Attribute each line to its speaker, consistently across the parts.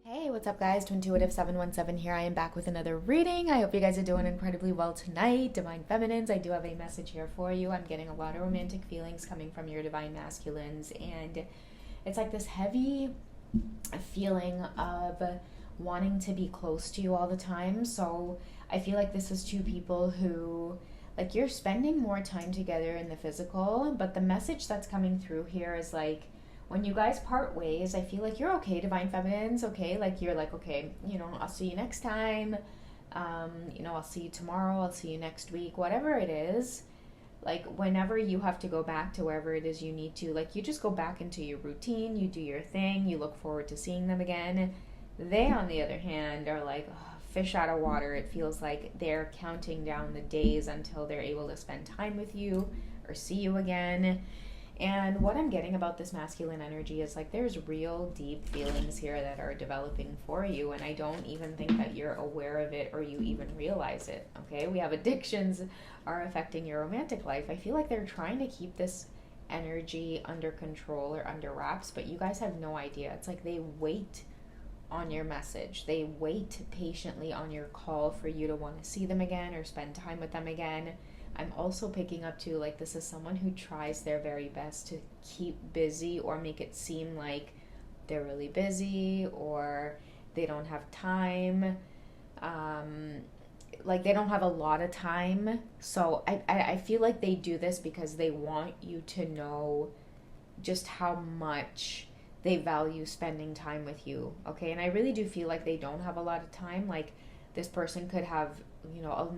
Speaker 1: Hey, what's up, guys? Twintuitive 717 here. I am back with another reading. I hope you guys are doing incredibly well tonight. Divine Feminines, I do have a message here for you. I'm getting a lot of romantic feelings coming from your Divine Masculines, and it's like this heavy feeling of wanting to be close to you all the time. So I feel like this is two people who, like, you're spending more time together in the physical, but the message that's coming through here is like, when you guys part ways, I feel like you're okay, Divine Feminines, okay? Like, you're like, okay, I'll see you next time. I'll see you tomorrow. I'll see you next week. Whatever it is, like, whenever you have to go back to wherever it is you need to, like, you just go back into your routine. You do your thing. You look forward to seeing them again. They, on the other hand, are like, fish out of water. It feels like they're counting down the days until they're able to spend time with you or see you again. And what I'm getting about this masculine energy is like there's real deep feelings here that are developing for you, and I don't even think that you're aware of it or you even realize it, okay? We have addictions are affecting your romantic life. I feel like they're trying to keep this energy under control or under wraps, but you guys have no idea. It's like they wait on your message. They wait patiently on your call for you to want to see them again or spend time with them again. I'm also picking up too, like, this is someone who tries their very best to keep busy or make it seem like they're really busy or they don't have time. Like, they don't have a lot of time. So I feel like they do this because they want you to know just how much they value spending time with you, okay? And I really do feel like they don't have a lot of time. Like, this person could have,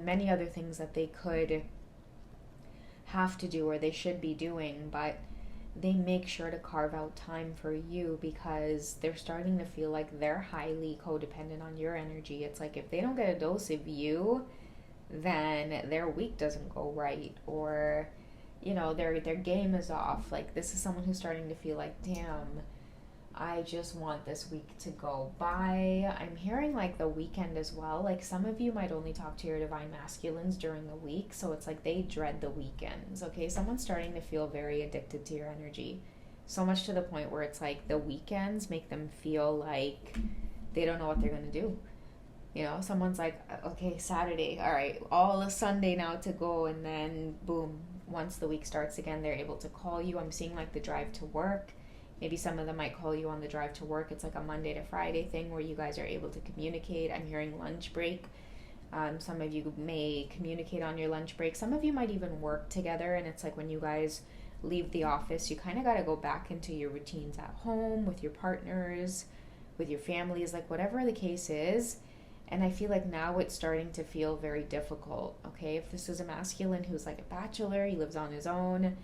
Speaker 1: many other things that they could have to do or they should be doing, but they make sure to carve out time for you because they're starting to feel like they're highly codependent on your energy. It's like if they don't get a dose of you, then their week doesn't go right, or their game is off. Like, this is someone who's starting to feel like, damn, I just want this week to go by. I'm hearing like the weekend as well. Like, some of you might only talk to your divine masculines during the week, so it's like they dread the weekends, okay? Someone's starting to feel very addicted to your energy. So much to the point where it's like the weekends make them feel like they don't know what they're going to do. Someone's like, okay, Saturday, all right, all of Sunday now to go, and then boom, once the week starts again, they're able to call you. I'm seeing like the drive to work. Maybe some of them might call you on the drive to work. It's like a Monday to Friday thing where you guys are able to communicate. I'm hearing lunch break. Some of you may communicate on your lunch break. Some of you might even work together, and it's like when you guys leave the office, you kind of got to go back into your routines at home with your partners, with your families, like whatever the case is. And I feel like now it's starting to feel very difficult, okay? If this is a masculine who's like a bachelor, he lives on his own,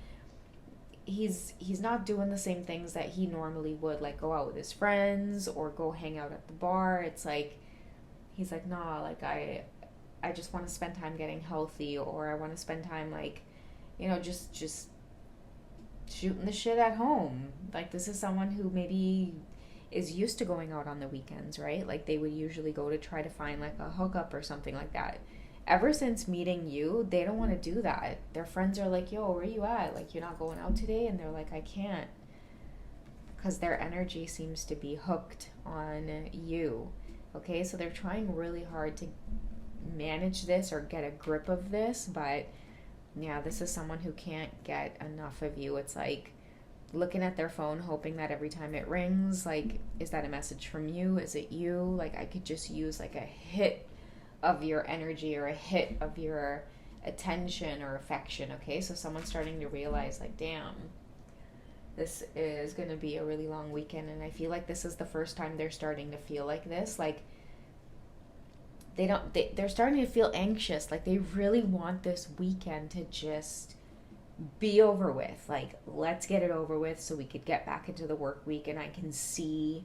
Speaker 1: he's not doing the same things that he normally would, like go out with his friends or go hang out at the bar. It's like he's like, nah, like I just want to spend time getting healthy, or I want to spend time like just shooting the shit at home. Like, this is someone who maybe is used to going out on the weekends, right? Like, they would usually go to try to find like a hookup or something like that. Ever since meeting you, they don't want to do that. Their friends are like, yo, where you at? Like, you're not going out today? And they're like, I can't. Because their energy seems to be hooked on you. Okay, so they're trying really hard to manage this or get a grip of this. But yeah, this is someone who can't get enough of you. It's like looking at their phone, hoping that every time it rings, like, is that a message from you? Is it you? Like, I could just use like a hit of your energy or a hit of your attention or affection, okay? So someone's starting to realize like, damn, this is going to be a really long weekend. And I feel like this is the first time they're starting to feel like this. Like, they're starting to feel anxious. Like, they really want this weekend to just be over with. Like, let's get it over with so we could get back into the work week and I can see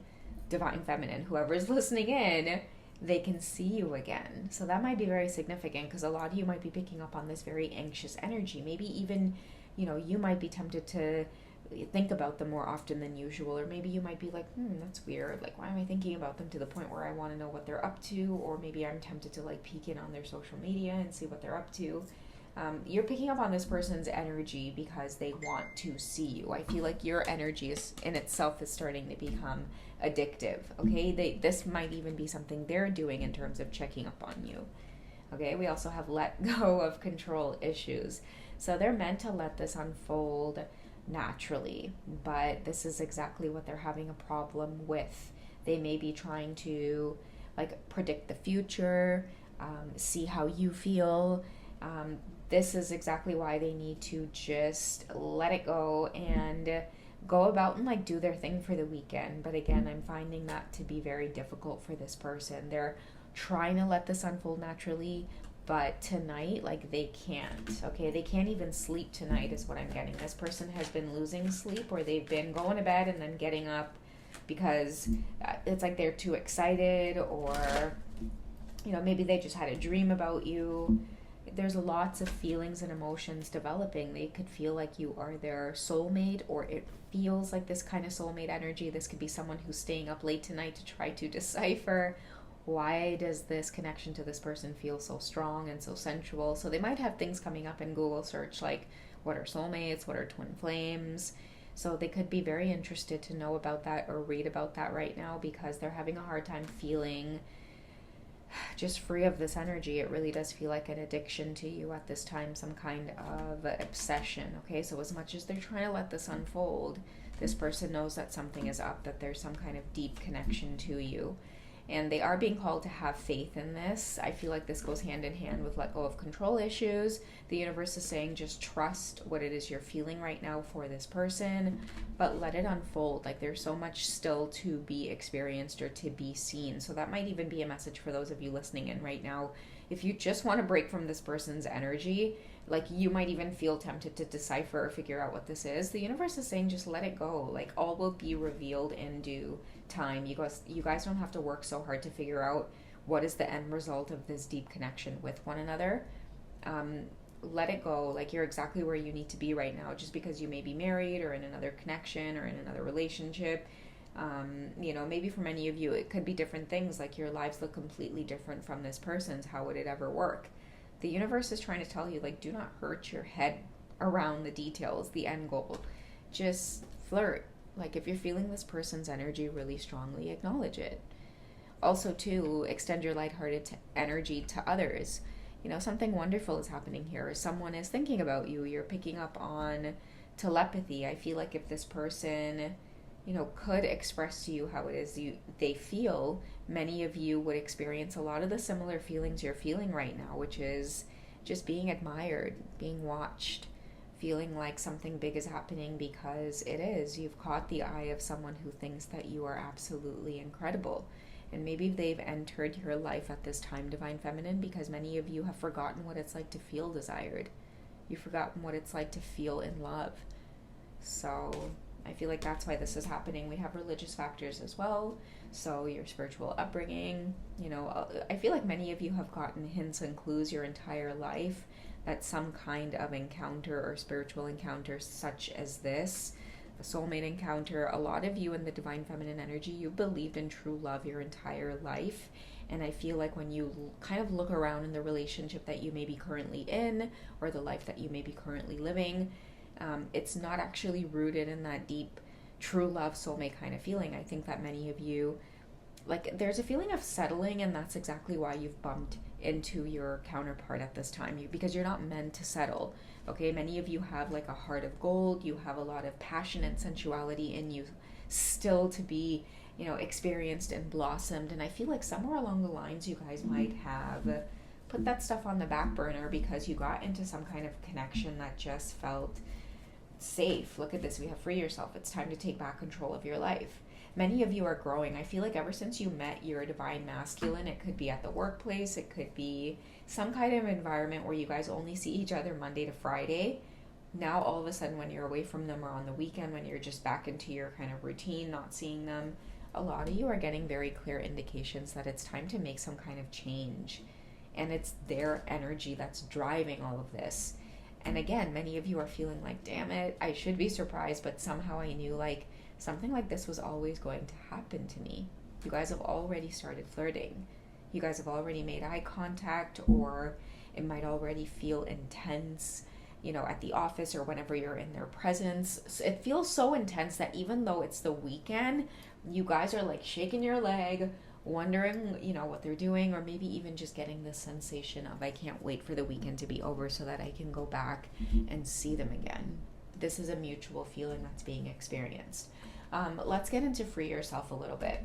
Speaker 1: Divine Feminine, whoever's listening in, they can see you again. So that might be very significant because a lot of you might be picking up on this very anxious energy. Maybe even, you might be tempted to think about them more often than usual, or maybe you might be like, that's weird. Like, why am I thinking about them to the point where I want to know what they're up to? Or maybe I'm tempted to like peek in on their social media and see what they're up to. You're picking up on this person's energy because they want to see you. I feel like your energy is in itself is starting to become addictive. Okay, this might even be something they're doing in terms of checking up on you. Okay, we also have let go of control issues. So they're meant to let this unfold naturally, but this is exactly what they're having a problem with. They may be trying to like predict the future, see how you feel. This is exactly why they need to just let it go and go about and like do their thing for the weekend. But again, I'm finding that to be very difficult for this person. They're trying to let this unfold naturally, but tonight, like, they can't. Okay, they can't even sleep tonight is what I'm getting. This person has been losing sleep, or they've been going to bed and then getting up because it's like they're too excited, or maybe they just had a dream about you. There's lots of feelings and emotions developing. They could feel like you are their soulmate, or it feels like this kind of soulmate energy. This could be someone who's staying up late tonight to try to decipher, why does this connection to this person feel so strong and so sensual? So they might have things coming up in Google search like, what are soulmates, what are twin flames? So they could be very interested to know about that or read about that right now, because they're having a hard time feeling just free of this energy. It really does feel like an addiction to you at this time, some kind of obsession. Okay, so as much as they're trying to let this unfold, this person knows that something is up, that there's some kind of deep connection to you. And they are being called to have faith in this. I feel like this goes hand in hand with let go of control issues. The universe is saying just trust what it is you're feeling right now for this person, but let it unfold. Like, there's so much still to be experienced or to be seen. So that might even be a message for those of you listening in right now. If you just want to break from this person's energy, like, you might even feel tempted to decipher or figure out what this is. The universe is saying just let it go. Like, all will be revealed in due time. You guys don't have to work so hard to figure out what is the end result of this deep connection with one another. Let it go. Like, you're exactly where you need to be right now. Just because you may be married or in another connection or in another relationship, maybe for many of you it could be different things. Like, your lives look completely different from this person's. How would it ever work? The universe is trying to tell you, like, do not hurt your head around the details, the end goal. Just flirt. Like, if you're feeling this person's energy really strongly, acknowledge it. Also, too, extend your lighthearted energy to others. Something wonderful is happening here. Someone is thinking about you. You're picking up on telepathy. I feel like if this person, could express to you how it is they feel, many of you would experience a lot of the similar feelings you're feeling right now, which is just being admired, being watched, feeling like something big is happening, because it is. You've caught the eye of someone who thinks that you are absolutely incredible. And maybe they've entered your life at this time, Divine Feminine, because many of you have forgotten what it's like to feel desired. You've forgotten what it's like to feel in love. So I feel like that's why this is happening. We have religious factors as well. So your spiritual upbringing, I feel like many of you have gotten hints and clues your entire life that some kind of encounter or spiritual encounter such as this, a soulmate encounter, a lot of you in the Divine Feminine energy, you believed in true love your entire life. And I feel like when you kind of look around in the relationship that you may be currently in, or the life that you may be currently living, it's not actually rooted in that deep true love soulmate kind of feeling. I think that many of you, like, there's a feeling of settling, and that's exactly why you've bumped into your counterpart at this time, because you're not meant to settle. Okay, many of you have like a heart of gold. You have a lot of passion and sensuality in you still to be experienced and blossomed. And I feel like somewhere along the lines you guys might have put that stuff on the back burner because you got into some kind of connection that just felt safe. Look at this. We have free yourself. It's time to take back control of your life. Many of you are growing. I feel like ever since you met your divine masculine, it could be at the workplace, it could be some kind of environment where you guys only see each other Monday to Friday. Now all of a sudden when you're away from them, or on the weekend when you're just back into your kind of routine, not seeing them, a lot of you are getting very clear indications that it's time to make some kind of change. And it's their energy that's driving all of this. And again, many of you are feeling like, damn it, I should be surprised, but somehow I knew like something like this was always going to happen to me. You guys have already started flirting. You guys have already made eye contact, or It might already feel intense, at the office or whenever you're in their presence. It feels so intense that even though it's the weekend, you guys are like shaking your leg, wondering, what they're doing, or maybe even just getting this sensation of, I can't wait for the weekend to be over so that I can go back and see them again. This is a mutual feeling that's being experienced. Let's get into free yourself a little bit.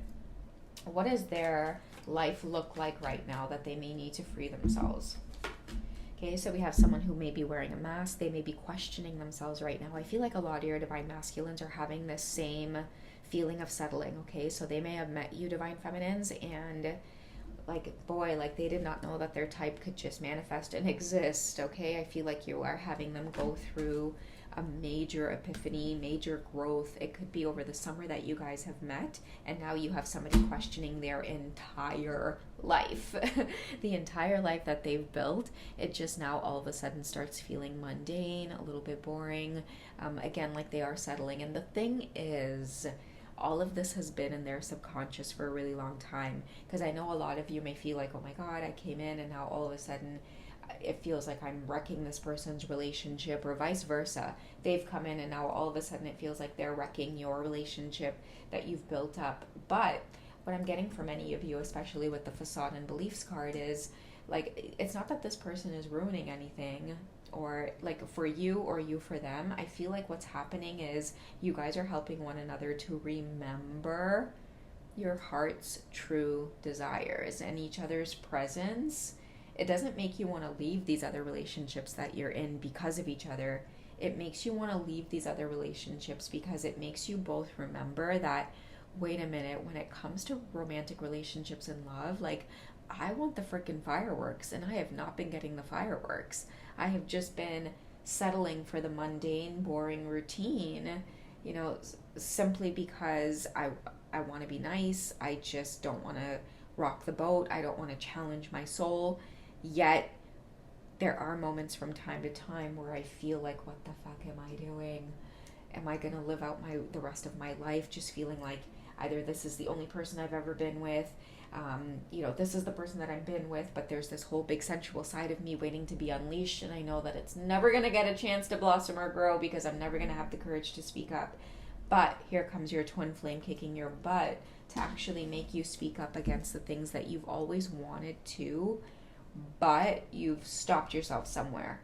Speaker 1: What does their life look like right now that they may need to free themselves? Okay, so we have someone who may be wearing a mask. They may be questioning themselves right now. I feel like a lot of your divine masculines are having this same feeling of settling, okay? So they may have met you, divine feminines, and they did not know that their type could just manifest and exist, okay? I feel like you are having them go through a major epiphany, major growth. It could be over the summer that you guys have met, and now you have somebody questioning their entire life. The entire life that they've built, it just now all of a sudden starts feeling mundane, a little bit boring. Again, like they are settling. And the thing is, all of this has been in their subconscious for a really long time, because I know a lot of you may feel like, oh my God, I came in and now all of a sudden it feels like I'm wrecking this person's relationship, or vice versa. They've come in and now all of a sudden it feels like they're wrecking your relationship that you've built up. But what I'm getting from many of you, especially with the facade and beliefs card, is like, it's not that this person is ruining anything, or like for you or you for them. I feel like what's happening is you guys are helping one another to remember your heart's true desires and each other's presence. It doesn't make you want to leave these other relationships that you're in because of each other. It makes you want to leave these other relationships because it makes you both remember that, wait a minute, when it comes to romantic relationships and love, like, I want the freaking fireworks, and I have not been getting the fireworks. I have just been settling for the mundane, boring routine, simply because I want to be nice. I just don't want to rock the boat. I don't want to challenge my soul. Yet there are moments from time to time where I feel like, what the fuck am I doing? Am I going to live out the rest of my life just feeling like either this is the only person I've ever been with, this is the person that I've been with, but there's this whole big sensual side of me waiting to be unleashed, and I know that it's never going to get a chance to blossom or grow because I'm never going to have the courage to speak up. But here comes your twin flame kicking your butt to actually make you speak up against the things that you've always wanted to, but you've stopped yourself somewhere,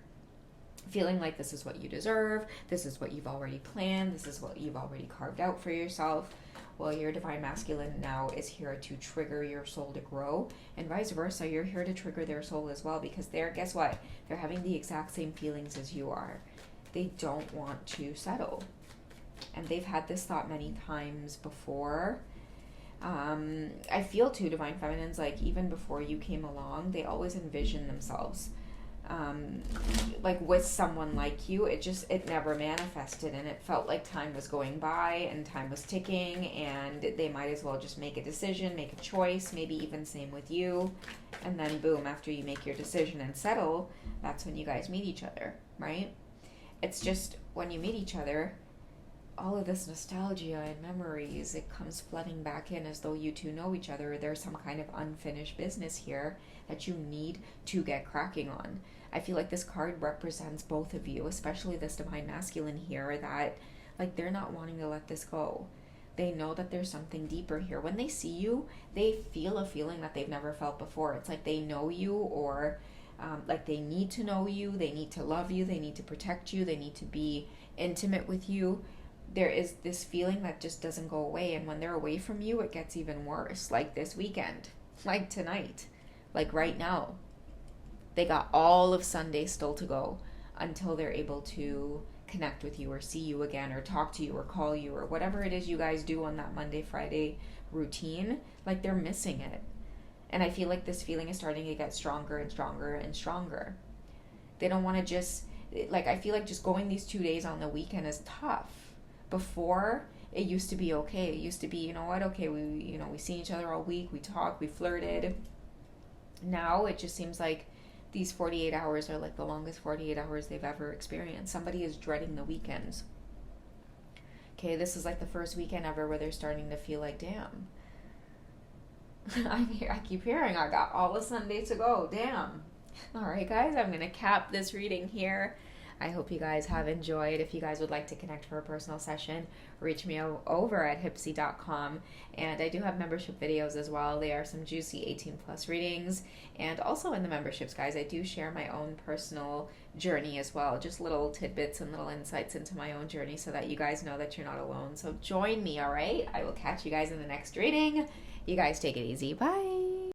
Speaker 1: feeling like this is what you deserve, this is what you've already planned, this is what you've already carved out for yourself. Well, your divine masculine now is here to trigger your soul to grow, and vice versa. You're here to trigger their soul as well, because guess what? They're having the exact same feelings as you are. They don't want to settle, and they've had this thought many times before. I feel too, divine feminines, like even before you came along, they always envision themselves like with someone like you. It never manifested, and it felt like time was going by and time was ticking, and they might as well just make a decision, make a choice, maybe even same with you, and then boom, after you make your decision and settle, that's when you guys meet each other, right? It's just when you meet each other, all of this nostalgia and memories, it comes flooding back in as though you two know each other. There's some kind of unfinished business here that you need to get cracking on. I feel like this card represents both of you, especially this divine masculine here, that like they're not wanting to let this go. They know that there's something deeper here. When they see you, they feel a feeling that they've never felt before. It's like they know you, or like they need to know you, they need to love you, they need to protect you, they need to be intimate with you. There is this feeling that just doesn't go away, and when they're away from you, it gets even worse. Like this weekend, like tonight, like right now. They got all of Sunday still to go until they're able to connect with you or see you again or talk to you or call you or whatever it is you guys do on that Monday, Friday routine. Like they're missing it. And I feel like this feeling is starting to get stronger and stronger and stronger. They don't want to just, like, I feel like just going these 2 days on the weekend is tough. Before, it used to be okay. It used to be, you know what, okay, we see each other all week, we talk, we flirted. Now it just seems like these 48 hours are like the longest 48 hours they've ever experienced. Somebody is dreading the weekends. Okay, this is like the first weekend ever where they're starting to feel like, damn. I keep hearing I got all of Sunday to go, damn. All right, guys, I'm going to cap this reading here. I hope you guys have enjoyed. If you guys would like to connect for a personal session, reach me over at hipsy.com. And I do have membership videos as well. They are some juicy 18 plus readings. And also in the memberships, guys, I do share my own personal journey as well. Just little tidbits and little insights into my own journey so that you guys know that you're not alone. So join me, all right? I will catch you guys in the next reading. You guys take it easy. Bye.